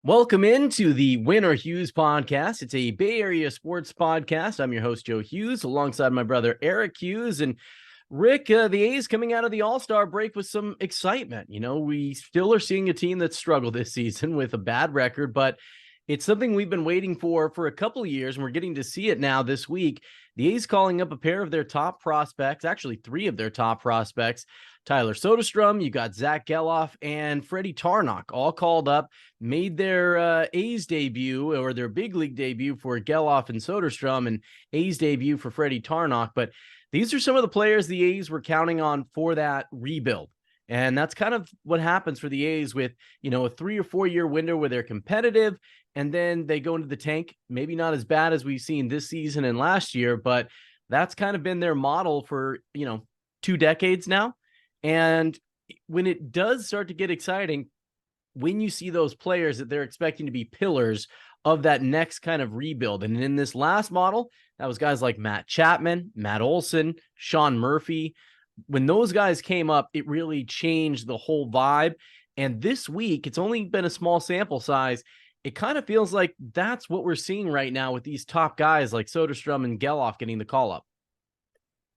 Welcome into the Or Hughes Podcast. It's a Bay Area sports podcast. I'm your host, Joe Hughes, alongside my brother, Eric Hughes. And Rick, the A's coming out of the All-Star break with some excitement. You know, we still are seeing a team that struggled this season with a bad record, but it's something we've been waiting for a couple of years, and we're getting to see it now this week. The A's calling up a pair of their top prospects, actually three of their top prospects. Tyler Soderstram, you got Zack Gelof, and Freddy Tarnok all called up, made their A's debut or their big league debut for Gelof and Soderstram, and A's debut for Freddy Tarnok. But these are some of the players the A's were counting on for that rebuild. And that's kind of what happens for the A's with, you know, a 3 or 4 year window where they're competitive and then they go into the tank. Maybe not as bad as we've seen this season and last year, but that's kind of been their model for, 2 decades now. And when it does start to get exciting, when you see those players that they're expecting to be pillars of that next kind of rebuild. And in this last model, that was guys like Matt Chapman, Matt Olson, Sean Murphy. When those guys came up, it really changed the whole vibe. And this week, it's only been a small sample size. It kind of feels like that's what we're seeing right now with these top guys like Soderstram and Gelof getting the call up.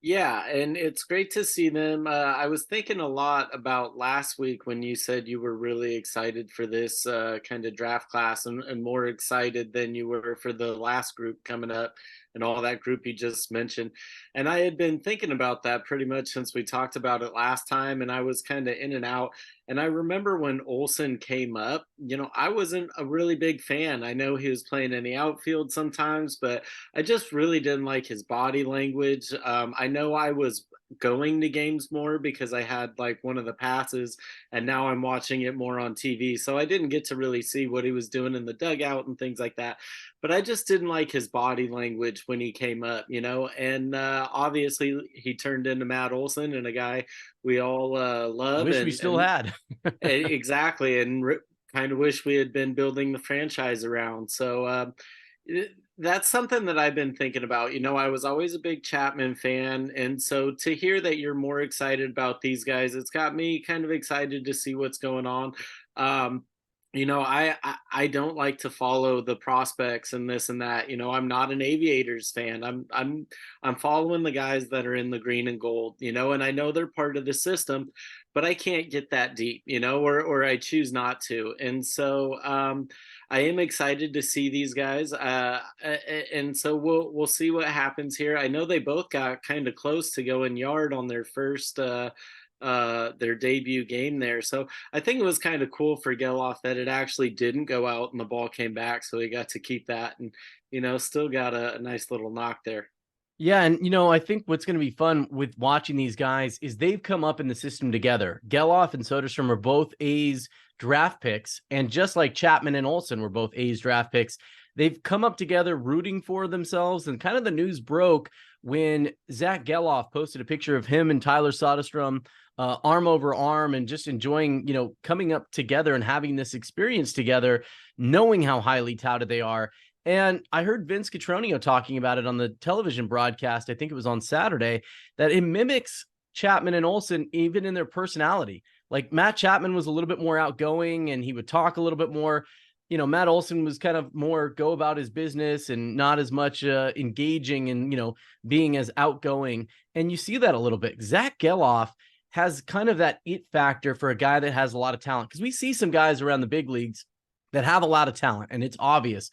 Yeah, and it's great to see them. I was thinking a lot about last week when you said you were really excited for this kind of draft class and more excited than you were for the last group coming up and all that group you just mentioned. And I had been thinking about that pretty much since we talked about it last time, and I was kind of in and out. And I remember when Olson came up, I wasn't a really big fan. I know he was playing in the outfield sometimes, but I just really didn't like his body language. I know I was going to games more because I had like one of the passes, and now I'm watching it more on TV. So I didn't get to really see what he was doing in the dugout and things like that. But I just didn't like his body language when he came up, and obviously he turned into Matt Olson and a guy we all love. Wish we still had. Exactly. And kind of wish we had been building the franchise around. So that's something that I've been thinking about. I was always a big Chapman fan. And so to hear that you're more excited about these guys, it's got me kind of excited to see what's going on. I don't like to follow the prospects and this and that. I'm not an Aviators fan. I'm following the guys that are in the green and gold, and I know they're part of the system, but I can't get that deep, or I choose not to. And so I am excited to see these guys. And so we'll see what happens here. I know they both got kind of close to going yard on their first their debut game there. So I think it was kind of cool for Gelof that it actually didn't go out and the ball came back. So he got to keep that and, still got a nice little knock there. Yeah, and I think what's going to be fun with watching these guys is they've come up in the system together. Gelof and Soderstrom are both A's draft picks, and just like Chapman and Olson were both A's draft picks, they've come up together rooting for themselves. And kind of the news broke when Zack Gelof posted a picture of him and Tyler Soderstram arm over arm and just enjoying, coming up together and having this experience together, knowing how highly touted they are. And I heard Vince Cotroneo talking about it on the television broadcast. I think it was on Saturday, that it mimics Chapman and Olson even in their personality. Like Matt Chapman was a little bit more outgoing and he would talk a little bit more. Matt Olson was kind of more go about his business and not as much engaging and, being as outgoing. And you see that a little bit. Zack Gelof has kind of that it factor for a guy that has a lot of talent, because we see some guys around the big leagues that have a lot of talent and it's obvious,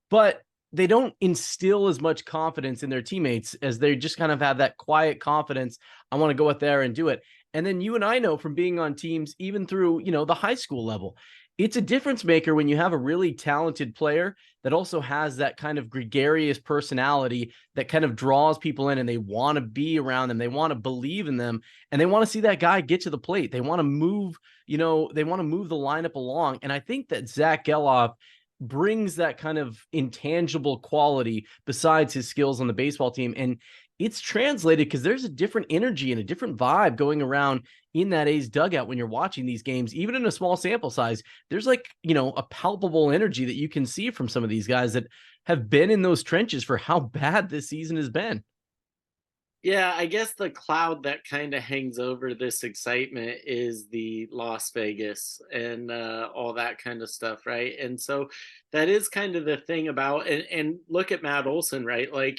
but they don't instill as much confidence in their teammates as they just kind of have that quiet confidence. I want to go out there and do it. And then you and I know from being on teams, even through, the high school level, it's a difference maker when you have a really talented player that also has that kind of gregarious personality that kind of draws people in and they want to be around them. They want to believe in them and they want to see that guy get to the plate. They want to move, they want to move the lineup along. And I think that Zack Gelof brings that kind of intangible quality besides his skills on the baseball team. And it's translated because there's a different energy and a different vibe going around in that A's dugout when you're watching these games, even in a small sample size. There's like, a palpable energy that you can see from some of these guys that have been in those trenches for how bad this season has been. Yeah, I guess the cloud that kind of hangs over this excitement is the Las Vegas and all that kind of stuff, right? And so that is kind of the thing about, and look at Matt Olson, right? Like,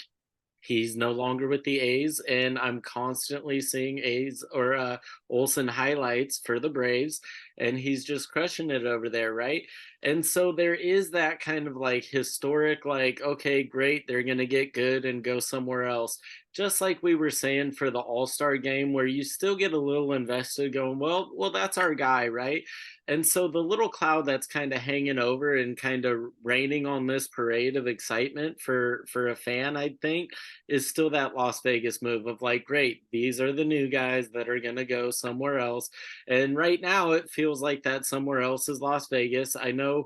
he's no longer with the A's, and I'm constantly seeing A's or Olsen highlights for the Braves, and he's just crushing it over there, right? And so there is that kind of like historic, like, okay, great, they're going to get good and go somewhere else. Just like we were saying for the All-Star game, where you still get a little invested going, well, that's our guy, right? And so the little cloud that's kind of hanging over and kind of raining on this parade of excitement for a fan, I think, is still that Las Vegas move of like, great, these are the new guys that are going to go somewhere else. And right now it feels like that somewhere else is Las Vegas. I know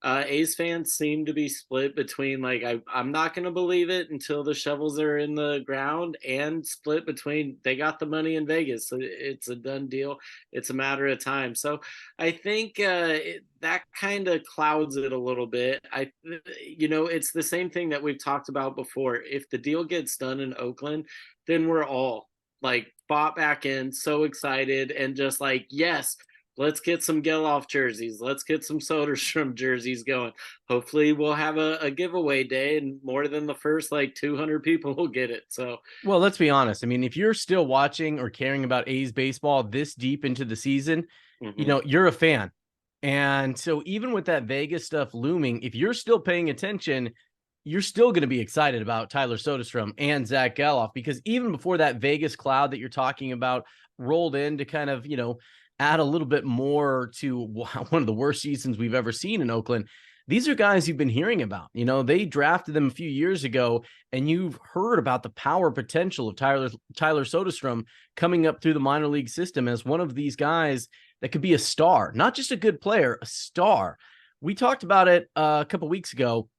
A's fans seem to be split between like, I'm not going to believe it until the shovels are in the ground, and split between they got the money in Vegas. So it's a done deal. It's a matter of time. So I think that kind of clouds it a little bit. It's the same thing that we've talked about before. If the deal gets done in Oakland, then we're all like bought back in, so excited, and just like, yes, let's get some Gelof jerseys. Let's get some Soderstram jerseys going. Hopefully we'll have a giveaway day, and more than the first like 200 people will get it. So, Well, let's be honest. I mean, if you're still watching or caring about A's baseball this deep into the season, you're a fan. And so even with that Vegas stuff looming, if you're still paying attention, you're still going to be excited about Tyler Soderstram and Zack Gelof, because even before that Vegas cloud that you're talking about rolled in to kind of, add a little bit more to one of the worst seasons we've ever seen in Oakland, these are guys you've been hearing about. They drafted them a few years ago, and you've heard about the power potential of Tyler Soderstram coming up through the minor league system as one of these guys that could be a star, not just a good player, a star. We talked about it a couple weeks ago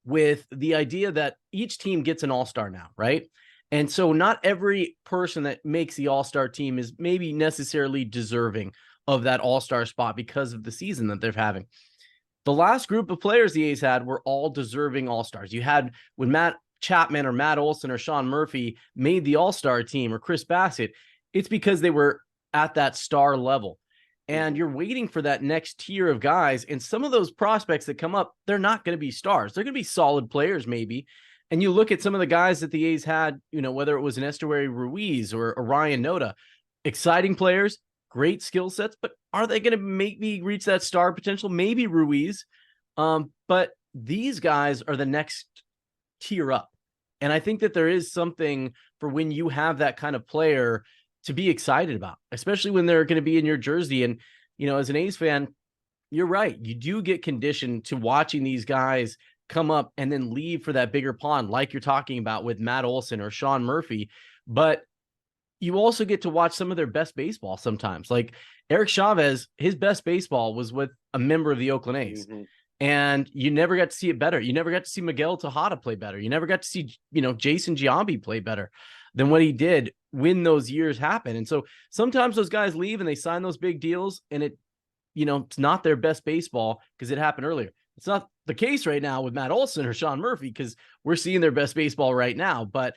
with the idea that each team gets an all-star now, right? And so not every person that makes the all-star team is maybe necessarily deserving of that all-star spot because of the season that they're having. The last group of players the A's had were all deserving all-stars. You had when Matt Chapman or Matt Olson or Sean Murphy made the all-star team, or Chris Bassett, it's because they were at that star level. And you're waiting for that next tier of guys. And some of those prospects that come up, they're not going to be stars. They're going to be solid players, maybe. And you look at some of the guys that the A's had, whether it was an Estuary Ruiz or a Ryan Noda, exciting players, great skill sets, but are they going to make me reach that star potential? Maybe Ruiz. But these guys are the next tier up. And I think that there is something for when you have that kind of player to be excited about, especially when they're going to be in your jersey. And, as an A's fan, you're right. You do get conditioned to watching these guys come up and then leave for that bigger pond, like you're talking about with Matt Olson or Sean Murphy. But you also get to watch some of their best baseball sometimes. Like Eric Chavez, his best baseball was with a member of the Oakland A's. And you never got to see it better. You never got to see Miguel Tejada play better. You never got to see, Jason Giambi play better than what he did when those years happen. And so sometimes those guys leave and they sign those big deals, and it's not their best baseball because it happened earlier. It's not the case right now with Matt Olson or Sean Murphy because we're seeing their best baseball right now. But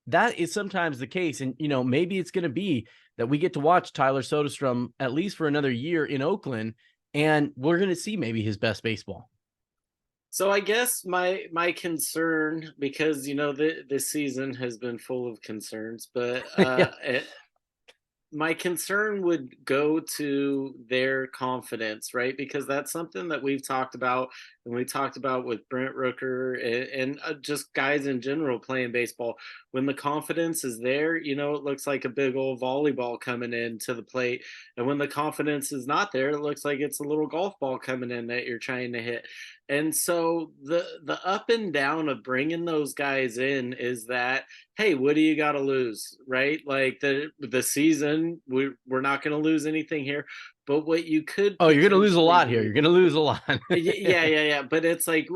that is sometimes the case. And, maybe it's going to be that we get to watch Tyler Soderstram at least for another year in Oakland, and we're going to see maybe his best baseball. So I guess my concern, because this season has been full of concerns, but my concern would go to their confidence, right? Because that's something that we've talked about, and we talked about with Brent Rooker and just guys in general playing baseball. When the confidence is there, it looks like a big old volleyball coming in to the plate. And when the confidence is not there, it looks like it's a little golf ball coming in that you're trying to hit. And so the up and down of bringing those guys in is that, hey, what do you got to lose, right? Like the season, we're not going to lose anything here. But what you could you're going to lose a lot here. You're going to lose a lot. yeah. But it's like,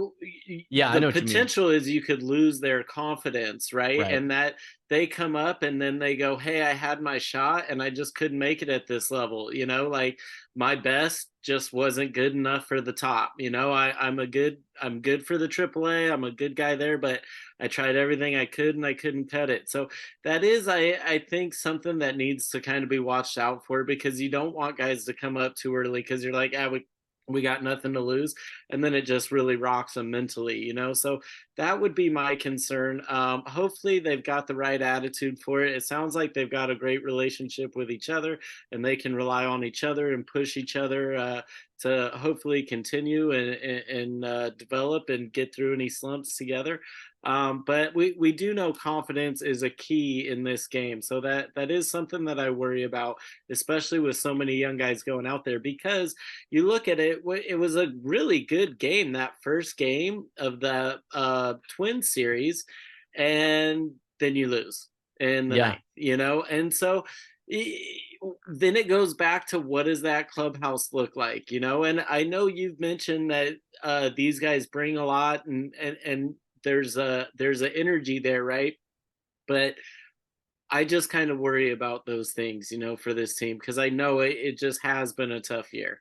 yeah, the potential is you could lose their confidence, right? And that they come up and then they go, hey, I had my shot and I just couldn't make it at this level. Like my best just wasn't good enough for the top. I'm a good I'm good for the AAA. I'm a good guy there, but I tried everything I could and I couldn't cut it. So that is, I think, something that needs to kind of be watched out for, because you don't want guys to come up too early because you're like, we got nothing to lose, and then it just really rocks them mentally, so that would be my concern. Hopefully they've got the right attitude for it. It sounds like they've got a great relationship with each other, and they can rely on each other and push each other to hopefully continue and develop and get through any slumps together. But we do know confidence is a key in this game. So that is something that I worry about, especially with so many young guys going out there, because you look at it, it was a really good game, that first game of the Twin series, and then you lose in the ninth, and so then it goes back to, what does that clubhouse look like, and I know you've mentioned that these guys bring a lot, and there's a energy there, right? But I just kind of worry about those things, for this team, because I know it just has been a tough year.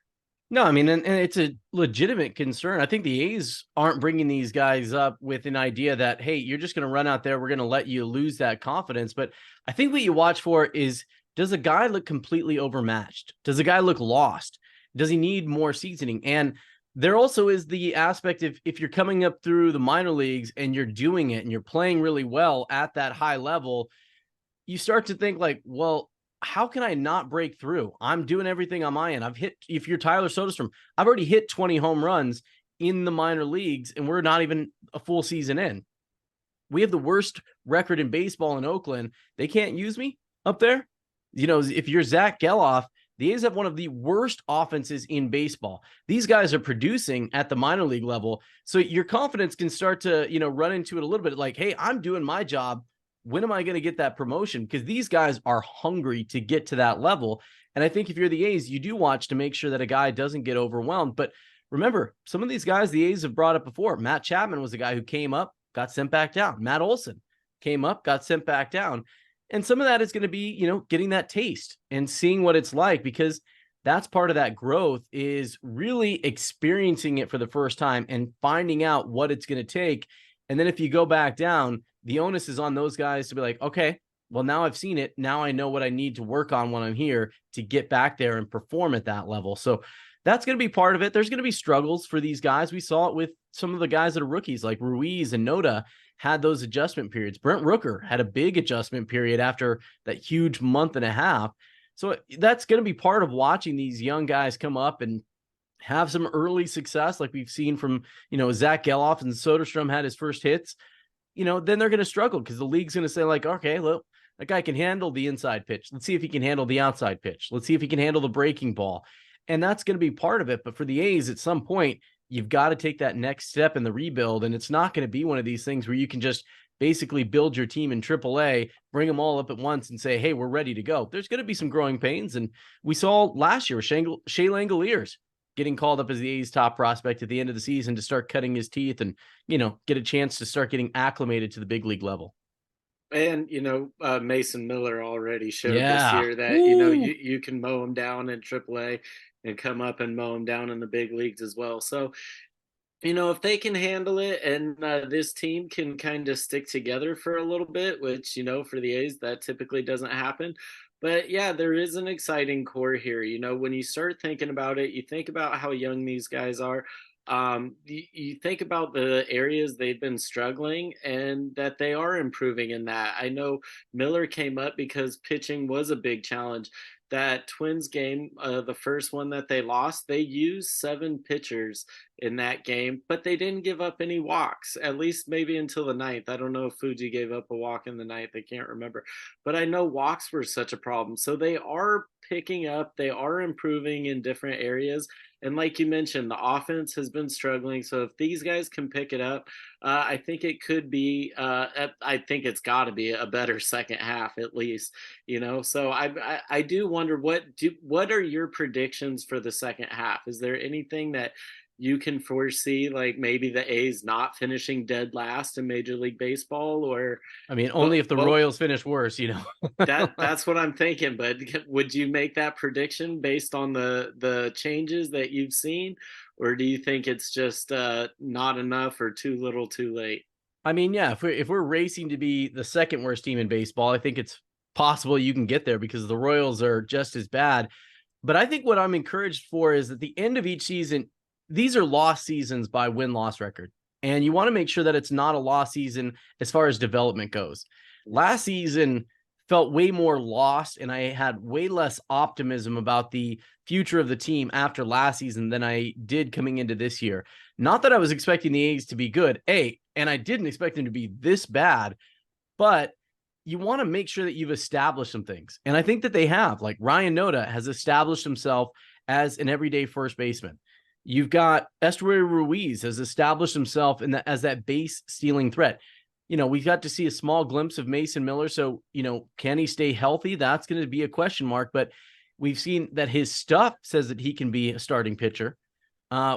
No, I mean, and it's a legitimate concern. I think the A's aren't bringing these guys up with an idea that, hey, you're just going to run out there, we're going to let you lose that confidence. But I think what you watch for is, does a guy look completely overmatched? Does a guy look lost? Does he need more seasoning? And there also is the aspect of, if you're coming up through the minor leagues and you're doing it and you're playing really well at that high level, you start to think like, well, how can I not break through? I'm doing everything on my end. If you're Tyler Soderstram, I've already hit 20 home runs in the minor leagues, and we're not even a full season in. We have the worst record in baseball in Oakland. They can't use me up there. If you're Zack Gelof, the A's have one of the worst offenses in baseball. These guys are producing at the minor league level. So your confidence can start to, run into it a little bit like, hey, I'm doing my job. When am I going to get that promotion? Because these guys are hungry to get to that level. And I think if you're the A's, you do watch to make sure that a guy doesn't get overwhelmed. But remember, some of these guys the A's have brought up before. Matt Chapman was a guy who came up, got sent back down. Matt Olson came up, got sent back down. And some of that is going to be, getting that taste and seeing what it's like, because that's part of that growth, is really experiencing it for the first time and finding out what it's going to take. And then if you go back down, the onus is on those guys to be like, okay, well, now I've seen it. Now I know what I need to work on when I'm here to get back there and perform at that level. So that's going to be part of it. There's going to be struggles for these guys. We saw it with some of the guys that are rookies, like Ruiz and Noda had those adjustment periods. Brent Rooker had a big adjustment period after that huge month and a half. So that's going to be part of watching these young guys come up and have some early success, like we've seen from, Zack Gelof, and Soderstrom had his first hits. Then they're going to struggle because the league's going to say like, okay, well, that guy can handle the inside pitch. Let's see if he can handle the outside pitch. Let's see if he can handle the breaking ball. And that's going to be part of it. But for the A's, at some point, you've got to take that next step in the rebuild. And it's not going to be one of these things where you can just basically build your team in AAA, bring them all up at once and say, hey, we're ready to go. There's going to be some growing pains. And we saw last year with Shea Langoliers getting called up as the A's top prospect at the end of the season to start cutting his teeth and, get a chance to start getting acclimated to the big league level. And, Mason Miller already showed Yeah. this year that, you can mow him down in AAA and come up and mow him down in the big leagues as well. So, if they can handle it, and this team can kind of stick together for a little bit, which, for the A's, that typically doesn't happen. But yeah, there is an exciting core here. When you start thinking about it, you think about how young these guys are. You think about the areas they've been struggling and that they are improving in that. I know Miller came up because pitching was a big challenge. That Twins game, the first one that they lost, they used 7 pitchers in that game, but they didn't give up any walks, at least maybe until the ninth. I don't know if Fuji gave up a walk in the ninth. I can't remember. But I know walks were such a problem. So they are picking up. They are improving in different areas. And like you mentioned, the offense has been struggling. So if these guys can pick it up, I think it could be, I think it's got to be a better second half at least, So I do wonder, what are your predictions for the second half? Is there anything that you can foresee, like maybe the A's not finishing dead last in Major League Baseball? Or I mean, only if the Royals finish worse, that's what I'm thinking. But would you make that prediction based on the changes that you've seen, or do you think it's just not enough or too little too late? I mean, yeah, if we're racing to be the second worst team in baseball, I think it's possible you can get there because the Royals are just as bad. But I think what I'm encouraged for is at the end of each season, these are lost seasons by win-loss record. And you want to make sure that it's not a lost season as far as development goes. Last season felt way more lost, and I had way less optimism about the future of the team after last season than I did coming into this year. Not that I was expecting the A's to be good, and I didn't expect them to be this bad, but you want to make sure that you've established some things. And I think that they have. Like Ryan Noda has established himself as an everyday first baseman. You've got Estuary Ruiz has established himself as that base stealing threat. We got to see a small glimpse of Mason Miller. So, can he stay healthy? That's going to be a question mark, but we've seen that his stuff says that he can be a starting pitcher.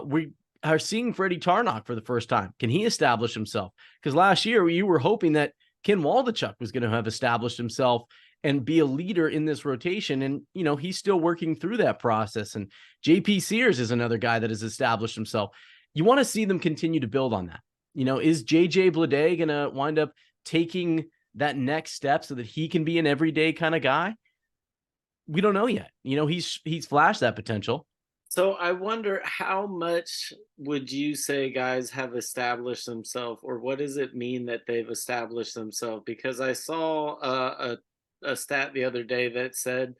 We are seeing Freddy Tarnok for the first time. Can he establish himself? Because last year you were hoping that Ken Waldachuk was going to have established himself and be a leader in this rotation. And, he's still working through that process. And JP Sears is another guy that has established himself. You want to see them continue to build on that. Is JJ Bleday going to wind up taking that next step so that he can be an everyday kind of guy? We don't know yet. He's flashed that potential. So I wonder, how much would you say guys have established themselves, or what does it mean that they've established themselves? Because I saw a stat the other day that said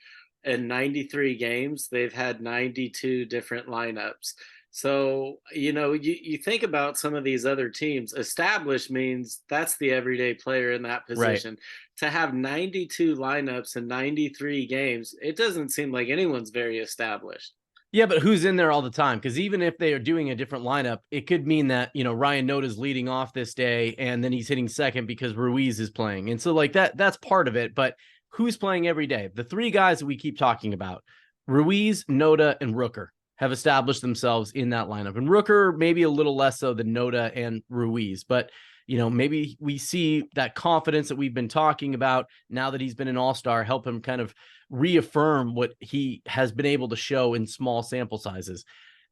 in 93 games, they've had 92 different lineups. So, you think about some of these other teams, established means that's the everyday player in that position. Right. To have 92 lineups in 93 games, it doesn't seem like anyone's very established. Yeah, but who's in there all the time? Because even if they are doing a different lineup, it could mean that, Ryan Noda's leading off this day and then he's hitting second because Ruiz is playing. And so like that's part of it. But who's playing every day? The three guys that we keep talking about, Ruiz, Noda, and Rooker, have established themselves in that lineup. And Rooker maybe a little less so than Noda and Ruiz. But, maybe we see that confidence that we've been talking about now that he's been an all-star help him kind of reaffirm what he has been able to show in small sample sizes.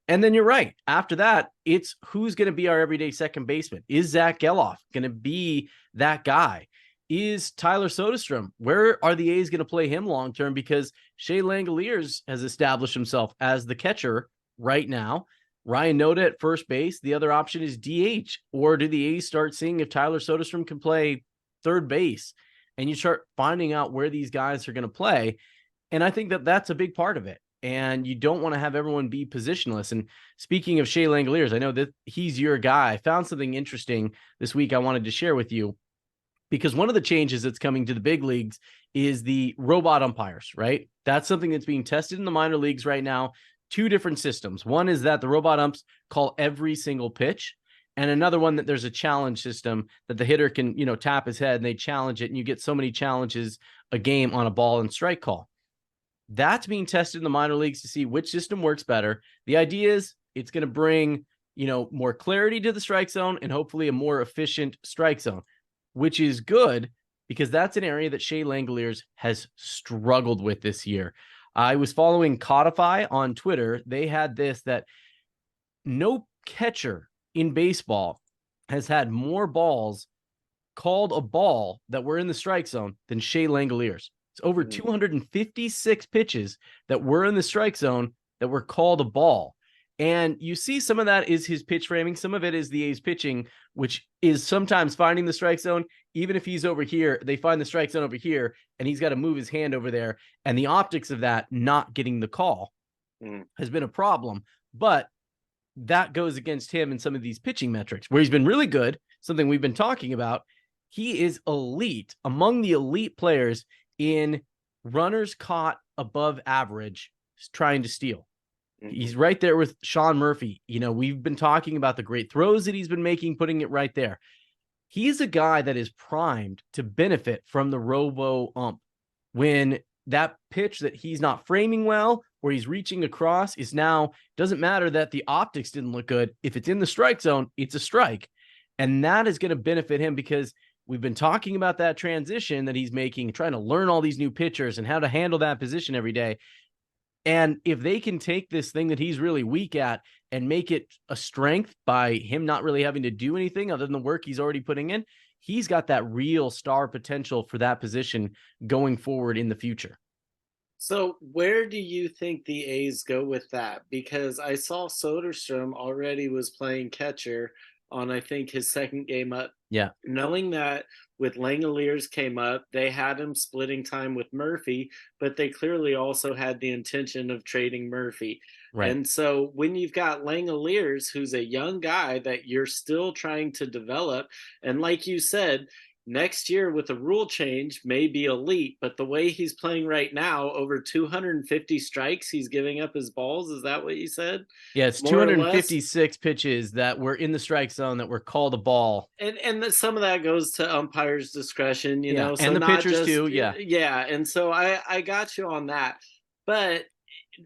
And then you're right. After that, it's who's going to be our everyday second baseman. Is Zack Gelof going to be that guy? Is Tyler Soderstram? Where are the A's going to play him long-term? Because Shea Langoliers has established himself as the catcher right now. Ryan Noda at first base. The other option is DH. Or do the A's start seeing if Tyler Soderstram can play third base? And you start finding out where these guys are going to play. And I think that that's a big part of it. And you don't want to have everyone be positionless. And speaking of Shea Langoliers, I know that he's your guy. I found something interesting this week I wanted to share with you, because one of the changes that's coming to the big leagues is the robot umpires, right? That's something that's being tested in the minor leagues right now. Two different systems. One is that the robot umps call every single pitch. And another one that there's a challenge system that the hitter can, tap his head and they challenge it. And you get so many challenges a game on a ball and strike call. That's being tested in the minor leagues to see which system works better. The idea is it's going to bring, more clarity to the strike zone and hopefully a more efficient strike zone, which is good because that's an area that Shea Langoliers has struggled with this year. I was following Codify on Twitter. They had this, that no catcher in baseball has had more balls called a ball that were in the strike zone than Shea Langoliers. It's over 256 pitches that were in the strike zone that were called a ball. And you see some of that is his pitch framing. Some of it is the A's pitching, which is sometimes finding the strike zone. Even if he's over here, they find the strike zone over here, and he's got to move his hand over there. And the optics of that not getting the call has been a problem. But that goes against him in some of these pitching metrics where he's been really good, something we've been talking about. He is elite, among the elite players in runners caught above average trying to steal. He's right there with Sean Murphy. We've been talking about the great throws that he's been making, putting it right there. He's a guy that is primed to benefit from the robo ump. When that pitch that he's not framing well, or he's reaching across, is now, doesn't matter that the optics didn't look good. If it's in the strike zone, it's a strike. And that is going to benefit him because we've been talking about that transition that he's making, trying to learn all these new pitchers and how to handle that position every day. And if they can take this thing that he's really weak at and make it a strength by him not really having to do anything other than the work he's already putting in, he's got that real star potential for that position going forward in the future. So where do you think the A's go with that? Because I saw Soderstrom already was playing catcher on, I think, his second game up. Yeah. Knowing that with Langoliers came up, they had him splitting time with Murphy, but they clearly also had the intention of trading Murphy. Right. And so when you've got Langoliers, who's a young guy that you're still trying to develop, and like you said, next year with a rule change may be elite, but the way he's playing right now, over 250 strikes, he's giving up his balls. Is that what you said? Yeah, it's More or less. 256 pitches that were in the strike zone that were called a ball. And some of that goes to umpires' discretion, you Yeah, know. and So the not pitchers just too. Yeah. yeah. And so I got you on that, but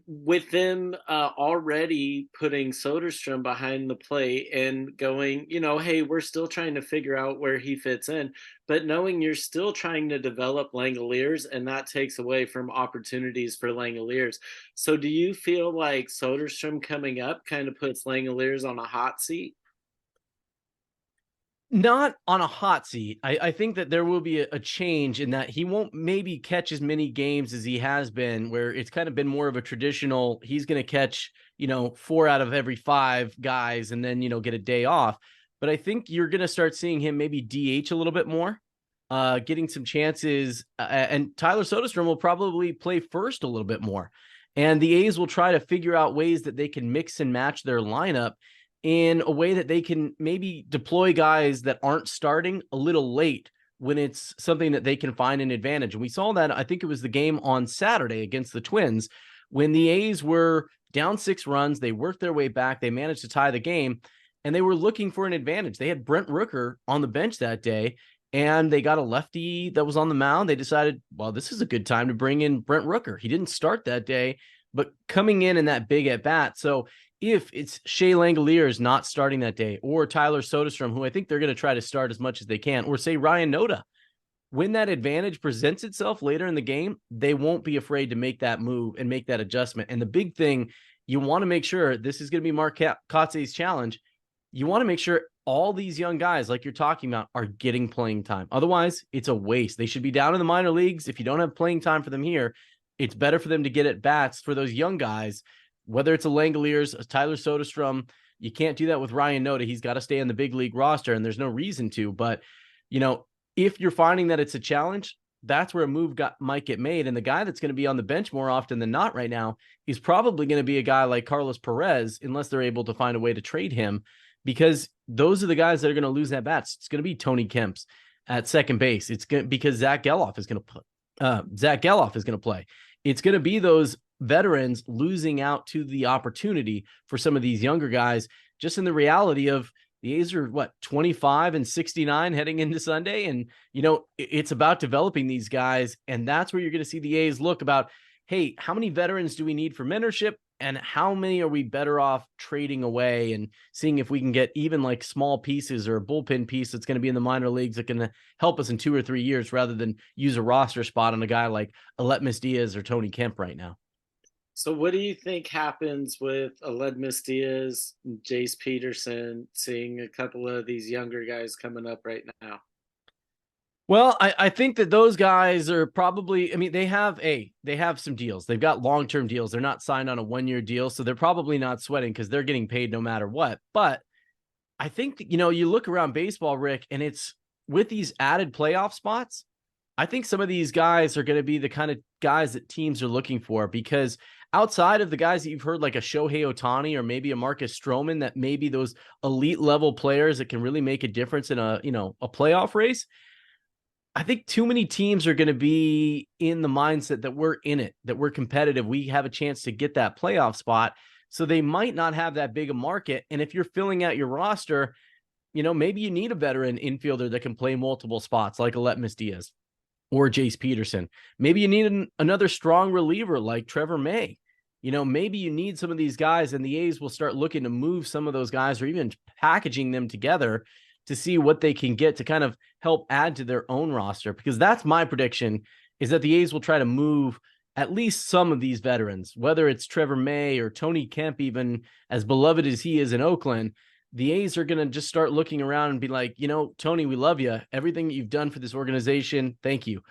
with them already putting Soderstrom behind the plate and going, you know, hey, we're still trying to figure out where he fits in, but knowing you're still trying to develop Langoliers, and that takes away from opportunities for Langoliers. So do you feel like Soderstrom coming up kind of puts Langoliers on a hot seat? Not on a hot seat. I think that there will be a change in that he won't maybe catch as many games as he has been, where it's kind of been more of a traditional, he's going to catch, 4 out of every 5 guys and then, get a day off. But I think you're going to start seeing him maybe DH a little bit more, getting some chances. And Tyler Soderstrom will probably play first a little bit more. And the A's will try to figure out ways that they can mix and match their lineup in a way that they can maybe deploy guys that aren't starting a little late when it's something that they can find an advantage. And we saw that, I think it was the game on Saturday against the Twins, when the A's were down 6 runs, they worked their way back, they managed to tie the game, and they were looking for an advantage. They had Brent Rooker on the bench that day, and they got a lefty that was on the mound. They decided, well, this is a good time to bring in Brent Rooker. He didn't start that day, but coming in that big at bat. So if it's Shea Langoliers not starting that day, or Tyler Soderstrom, who I think they're going to try to start as much as they can, or say Ryan Noda, when that advantage presents itself later in the game, they won't be afraid to make that move and make that adjustment. And the big thing, you want to make sure, this is going to be Mark Kotze's challenge. You want to make sure all these young guys, like you're talking about, are getting playing time. Otherwise, it's a waste. They should be down in the minor leagues. If you don't have playing time for them here, it's better for them to get at bats for those young guys, whether it's a Langoliers, a Tyler Soderstrom. You can't do that with Ryan Noda. He's got to stay on the big league roster, and there's no reason to. But, if you're finding that it's a challenge, that's where a move might get made. And the guy that's going to be on the bench more often than not right now is probably going to be a guy like Carlos Perez, unless they're able to find a way to trade him, because those are the guys that are going to lose at bats. It's going to be Tony Kemp's at second base. It's going because Zack Gelof is going to play. It's going to be those veterans losing out to the opportunity for some of these younger guys, just in the reality of the A's are 25-69 heading into Sunday. And, it's about developing these guys. And that's where you're going to see the A's look about, hey, how many veterans do we need for mentorship? And how many are we better off trading away and seeing if we can get even like small pieces or a bullpen piece that's going to be in the minor leagues that can help us in 2 or 3 years, rather than use a roster spot on a guy like Aledmys Diaz or Tony Kemp right now. So what do you think happens with Aledmys Diaz, Jace Peterson, seeing a couple of these younger guys coming up right now? Well, I think that those guys are probably, they have some deals. They've got long-term deals. They're not signed on a 1-year deal, so they're probably not sweating because they're getting paid no matter what. But I think that, you look around baseball, Rick, and it's with these added playoff spots, I think some of these guys are going to be the kind of guys that teams are looking for, because outside of the guys that you've heard, like a Shohei Ohtani or maybe a Marcus Stroman, that may be those elite level players that can really make a difference in a playoff race, I think too many teams are going to be in the mindset that we're in it, that we're competitive. We have a chance to get that playoff spot. So they might not have that big a market. And if you're filling out your roster, maybe you need a veteran infielder that can play multiple spots like Aledmys Diaz or Jace Peterson. Maybe you need another strong reliever like Trevor May. Maybe you need some of these guys, and the A's will start looking to move some of those guys or even packaging them together to see what they can get to kind of help add to their own roster. Because that's my prediction, is that the A's will try to move at least some of these veterans, whether it's Trevor May or Tony Kemp, even as beloved as he is in Oakland, the A's are going to just start looking around and be like, Tony, we love you. Everything that you've done for this organization, thank you.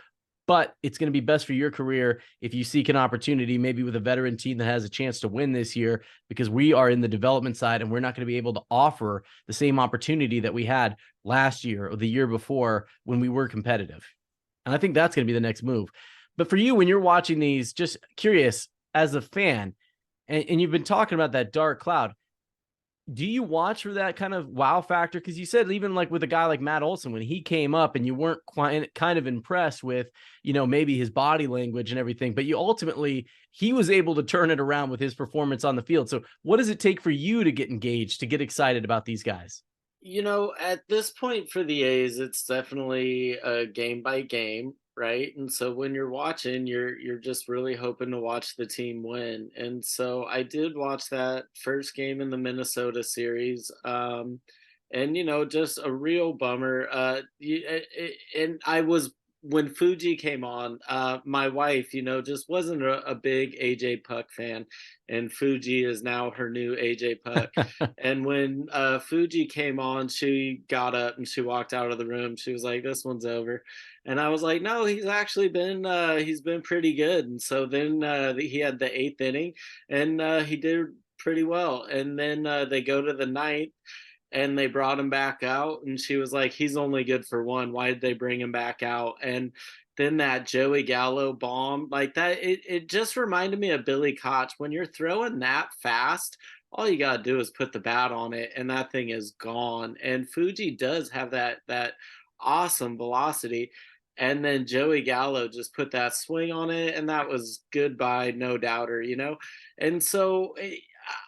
But it's going to be best for your career if you seek an opportunity, maybe with a veteran team that has a chance to win this year, because we are in the development side and we're not going to be able to offer the same opportunity that we had last year or the year before when we were competitive. And I think that's going to be the next move. But for you, when you're watching these, just curious as a fan, and you've been talking about that dark cloud, do you watch for that kind of wow factor? Because you said even like with a guy like Matt Olson, when he came up and you weren't quite kind of impressed with, maybe his body language and everything, but he was able to turn it around with his performance on the field. So what does it take for you to get engaged, to get excited about these guys? At this point for the A's, it's definitely a game by game, right? And so when you're watching, you're just really hoping to watch the team win. And so I did watch that first game in the Minnesota series. And just a real bummer. And I was when Fuji came on, my wife, just wasn't a big AJ Puck fan, and Fuji is now her new AJ Puck. And when Fuji came on, she got up and she walked out of the room. She was like, "This one's over," and I was like, "No, he's actually he's been pretty good." And so then he had the eighth inning, and he did pretty well. And then they go to the ninth, and they brought him back out, and she was like, "He's only good for one. Why did they bring him back out?" And then that Joey Gallo bomb, like that, it just reminded me of Billy Koch. When you're throwing that fast, all you gotta do is put the bat on it, and that thing is gone. And Fuji does have that awesome velocity. And then Joey Gallo just put that swing on it, and that was goodbye, no doubter, And so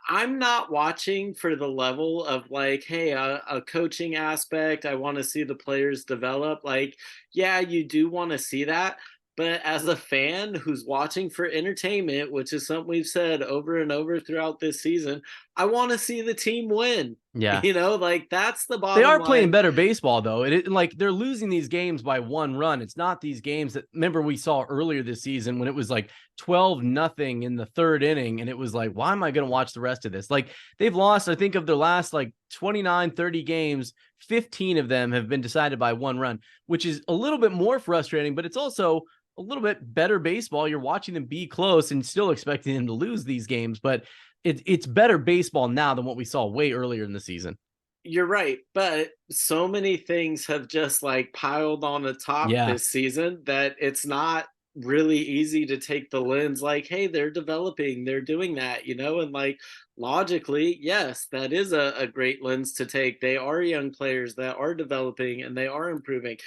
I'm not watching for the level of like, hey, a coaching aspect. I want to see the players develop. Like, yeah, you do want to see that. But as a fan who's watching for entertainment, which is something we've said over and over throughout this season, I want to see the team win. Yeah. Like that's the bottom They are line. playing better baseball, though. Like they're losing these games by one run. It's not these games that, remember, we saw earlier this season when it was like 12-0 in the third inning. And it was like, why am I going to watch the rest of this? Like they've lost, I think, of their last like 29, 30 games, 15 of them have been decided by one run, which is a little bit more frustrating, but it's also a little bit better baseball. You're watching them be close and still expecting them to lose these games, but it's better baseball now than what we saw way earlier in the season. You're right, but so many things have just like piled on the top this season that it's not really easy to take the lens like, hey, they're developing, they're doing that, and like logically, yes, that is a great lens to take. They are young players that are developing and they are improving.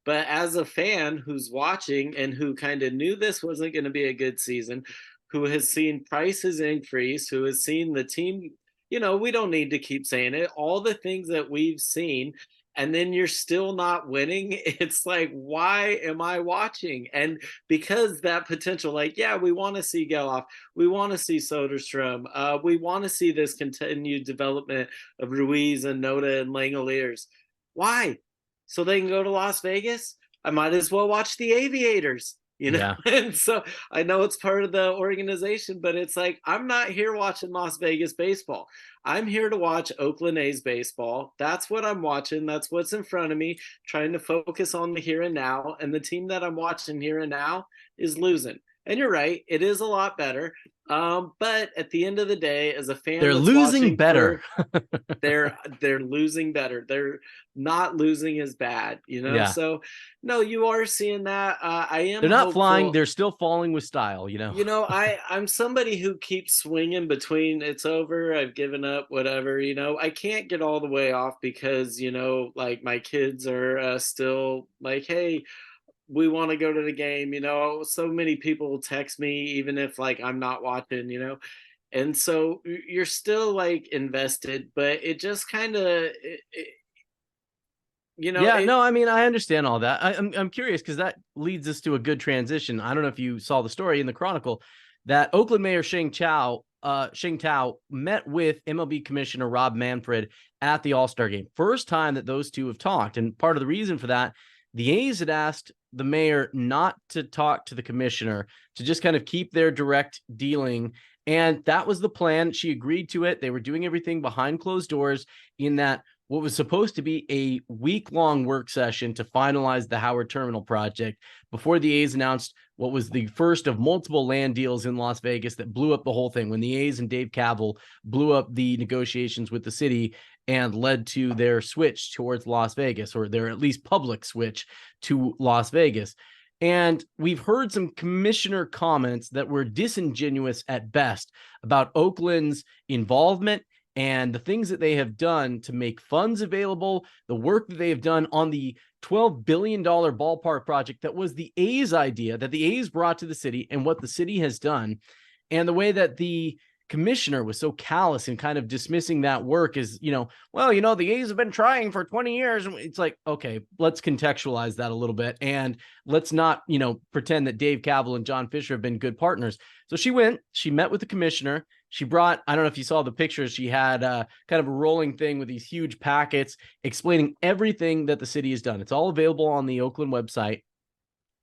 But as a fan who's watching and who kind of knew this wasn't going to be a good season, who has seen prices increase, who has seen the team, we don't need to keep saying it, all the things that we've seen, and then you're still not winning. It's like, why am I watching? And because that potential, like, yeah, we want to see Gelof, we want to see Soderstram, we want to see this continued development of Ruiz and Noda and Langoliers. Why? So they can go to Las Vegas? I might as well watch the Aviators. And so I know it's part of the organization, but it's like, I'm not here watching Las Vegas baseball. I'm here to watch Oakland A's baseball. That's what I'm watching. That's what's in front of me, trying to focus on the here and now. And the team that I'm watching here and now is losing. And you're right, it is a lot better. But at the end of the day, as a fan, they're losing better. They're losing better. They're not losing as bad, So no, you are seeing that. I am. They're not hopeful. flying. They're still falling with style. I'm somebody who keeps swinging between it's over, I've given up, whatever. I can't get all the way off because like my kids are still like, hey, we want to go to the game. So many people will text me even if like I'm not watching. And so you're still like invested, but it just kind of, I mean, I understand all that. I'm curious because that leads us to a good transition. I don't know if you saw the story in the Chronicle that Oakland Mayor Sheng Thao met with MLB Commissioner Rob Manfred at the All-Star game. First time that those two have talked. And part of the reason for that, The A's had asked the mayor not to talk to the commissioner, to just kind of keep their direct dealing. And that was the plan. She agreed to it. They were doing everything behind closed doors in that what was supposed to be a week-long work session to finalize the Howard Terminal project before the A's announced what was the first of multiple land deals in Las Vegas that blew up the whole thing, when the A's and Dave Kaval blew up the negotiations with the city and led to their switch towards Las Vegas, or their at least public switch to Las Vegas. And we've heard some commissioner comments that were disingenuous at best about Oakland's involvement and the things that they have done to make funds available, the work that they have done on the $12 billion ballpark project that was the A's idea, that the A's brought to the city, and what the city has done. And the way that the commissioner was so callous and kind of dismissing that work as, well, the A's have been trying for 20 years. And it's like, okay, let's contextualize that a little bit. And let's not, pretend that Dave Kaval and John Fisher have been good partners. So she met with the commissioner. She brought, I don't know if you saw the pictures, she had kind of a rolling thing with these huge packets explaining everything that the city has done. It's all available on the Oakland website.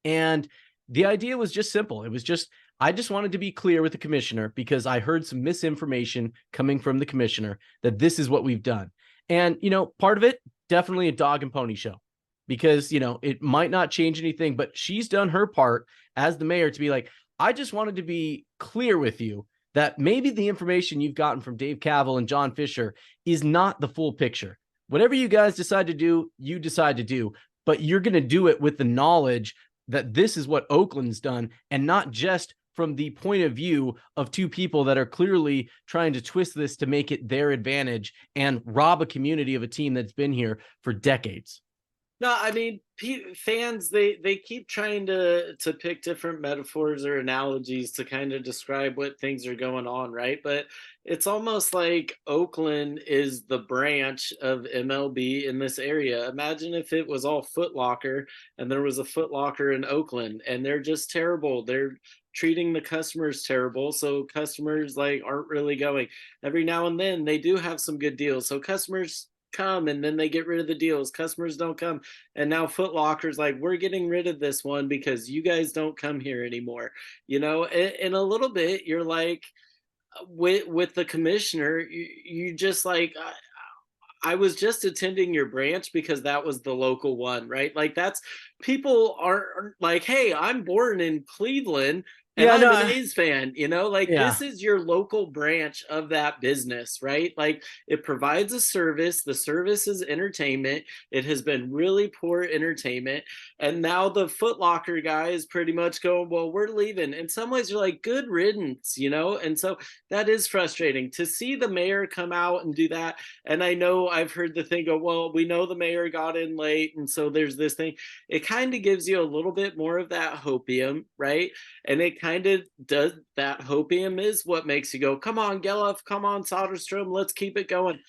And the idea was just simple. It was just, I just wanted to be clear with the commissioner, because I heard some misinformation coming from the commissioner that this is what we've done. And, part of it, definitely a dog and pony show, because, it might not change anything, but she's done her part as the mayor to be like, I just wanted to be clear with you that maybe the information you've gotten from Dave Kaval and John Fisher is not the full picture. Whatever you guys decide to do, you decide to do, but you're going to do it with the knowledge that this is what Oakland's done, and not just from the point of view of two people that are clearly trying to twist this to make it their advantage and rob a community of a team that's been here for decades. No, I mean, fans, they keep trying to pick different metaphors or analogies to kind of describe what things are going on, right? But it's almost like Oakland is the branch of MLB in this area. Imagine if it was all Foot Locker and there was a Foot Locker in Oakland, and they're just terrible. They're treating the customers terrible, so customers aren't really going. Every now and then they do have some good deals, so customers come and then they get rid of the deals. Customers don't come, and now Foot Locker's like, we're getting rid of this one because you guys don't come here anymore. In a little bit you're like, with the commissioner, you just like, I was just attending your branch because that was the local one, right? Like, that's, people aren't like, hey, I'm born in Cleveland and I'm an A's fan, this is your local branch of that business, right? Like, it provides a service. The service is entertainment. It has been really poor entertainment. And now the Foot Locker guy is pretty much going, well, we're leaving. In some ways, you're like, good riddance, And so that is frustrating to see the mayor come out and do that. And I know I've heard the thing go, well, we know the mayor got in late, and so there's this thing. It kind of gives you a little bit more of that hopium, right? And it kind of does, that hopium is what makes you go, come on, Gelof, come on, Soderstram, let's keep it going.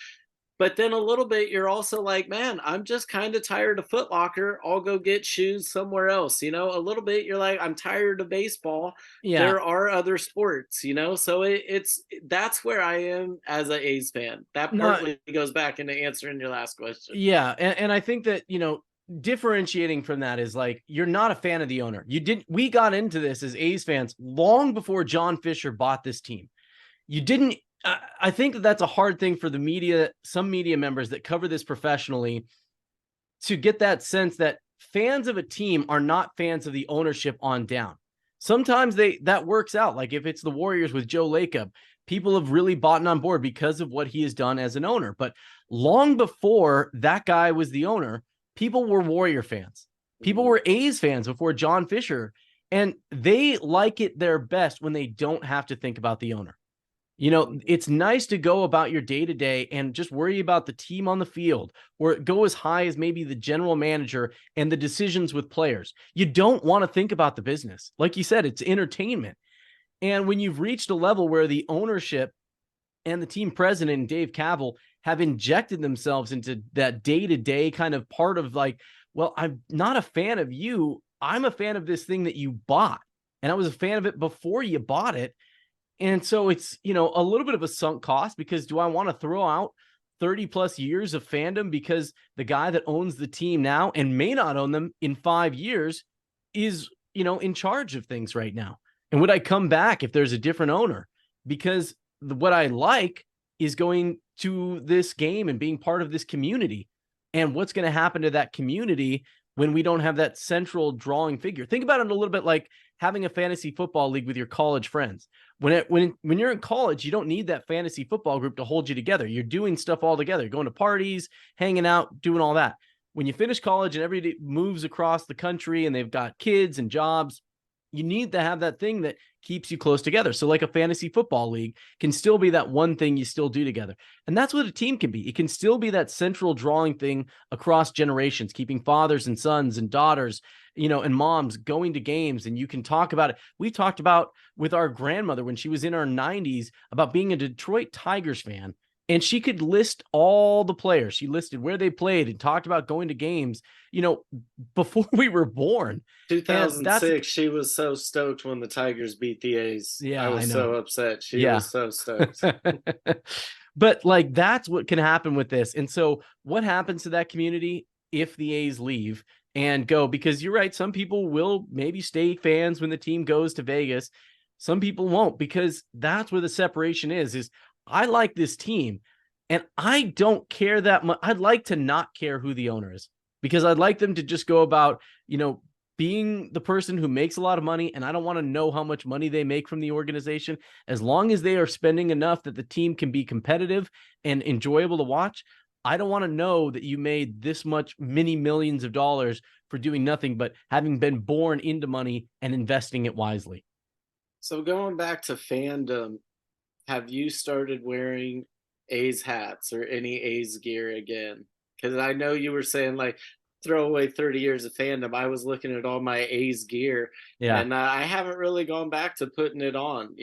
But then a little bit, you're also like, man, I'm just kind of tired of Foot Locker. I'll go get shoes somewhere else. A little bit, you're like, I'm tired of baseball. Yeah. There are other sports, so that's where I am as an A's fan. That partly goes back into answering your last question. Yeah. And I think that, differentiating from that is like, you're not a fan of the owner. We got into this as A's fans long before John Fisher bought this team. I think that that's a hard thing for the media, some media members that cover this professionally, to get that sense that fans of a team are not fans of the ownership on down. Sometimes that works out. Like if it's the Warriors with Joe Lacob, people have really bought on board because of what he has done as an owner. But long before that guy was the owner, people were Warrior fans. People were A's fans before John Fisher, and they like it their best when they don't have to think about the owner. It's nice to go about your day-to-day and just worry about the team on the field, or go as high as maybe the general manager and the decisions with players. You don't want to think about the business. Like you said, it's entertainment. And when you've reached a level where the ownership and the team president, Dave Kaval, have injected themselves into that day-to-day kind of part of like, well, I'm not a fan of you. I'm a fan of this thing that you bought. And I was a fan of it before you bought it. And so it's, a little bit of a sunk cost, because do I want to throw out 30 plus years of fandom because the guy that owns the team now and may not own them in 5 years is, in charge of things right now. And would I come back if there's a different owner? Because what I like is going to this game and being part of this community. And what's going to happen to that community when we don't have that central drawing figure? Think about it a little bit like having a fantasy football league with your college friends. When you're in college, you don't need that fantasy football group to hold you together. You're doing stuff all together, going to parties, hanging out, doing all that. When you finish college and everybody moves across the country and they've got kids and jobs, you need to have that thing that keeps you close together. So like a fantasy football league can still be that one thing you still do together. And that's what a team can be. It can still be that central drawing thing across generations, keeping fathers and sons and daughters, and moms going to games. And you can talk about it. We talked about with our grandmother when she was in her 90s about being a Detroit Tigers fan. And she could list all the players. She listed where they played and talked about going to games, before we were born. 2006, she was so stoked when the Tigers beat the A's. Yeah, I was so upset. She was so stoked. But like, that's what can happen with this. And so what happens to that community if the A's leave and go? Because you're right. Some people will maybe stay fans when the team goes to Vegas. Some people won't, because that's where the separation is I like this team and I don't care that much. I'd like to not care who the owner is, because I'd like them to just go about, being the person who makes a lot of money. And I don't want to know how much money they make from the organization. As long as they are spending enough that the team can be competitive and enjoyable to watch, I don't want to know that you made this much many millions of dollars for doing nothing but having been born into money and investing it wisely. So going back to fandom, have you started wearing A's hats or any A's gear again? Because I know you were saying like throw away 30 years of fandom. I was looking at all my A's gear, and I haven't really gone back to putting it on.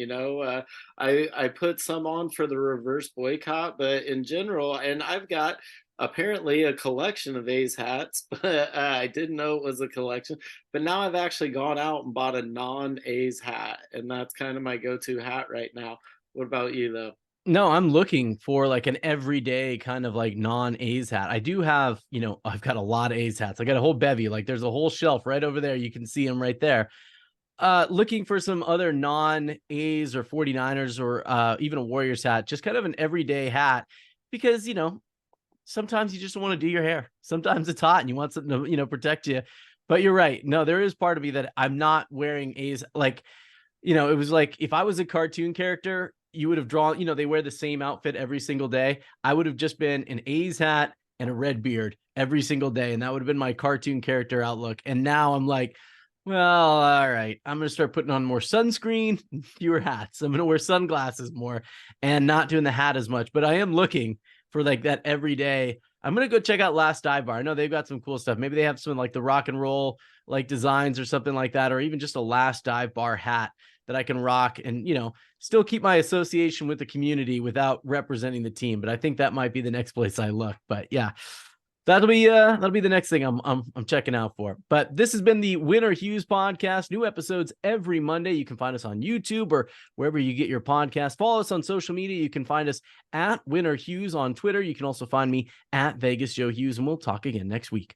I put some on for the reverse boycott, but in general, and I've got apparently a collection of A's hats, but I didn't know it was a collection. But now I've actually gone out and bought a non-A's hat, and that's kind of my go-to hat right now. What about you, though? No, I'm looking for like an everyday kind of like non-A's hat. I do have, I've got a lot of A's hats. I got a whole bevy. Like there's a whole shelf right over there. You can see them right there. Looking for some other non-A's or 49ers or even a Warriors hat, just kind of an everyday hat, because, sometimes you just want to do your hair. Sometimes it's hot and you want something to, protect you. But you're right. No, there is part of me that I'm not wearing A's. Like, it was like if I was a cartoon character, you would have drawn, they wear the same outfit every single day. I would have just been an A's hat and a red beard every single day. And that would have been my cartoon character outlook. And now I'm like, well, all right, I'm going to start putting on more sunscreen, fewer hats. I'm going to wear sunglasses more and not doing the hat as much. But I am looking for like that every day. I'm going to go check out Last Dive Bar. I know they've got some cool stuff. Maybe they have some like the rock and roll like designs or something like that, or even just a Last Dive Bar hat that I can rock and, still keep my association with the community without representing the team. But I think that might be the next place I look. But yeah, that'll be the next thing I'm checking out for. But this has been the Or Hughes Podcast. New episodes every Monday. You can find us on YouTube or wherever you get your podcast. Follow us on social media. You can find us at Or Hughes on Twitter. You can also find me at Vegas Joe Hughes, and we'll talk again next week.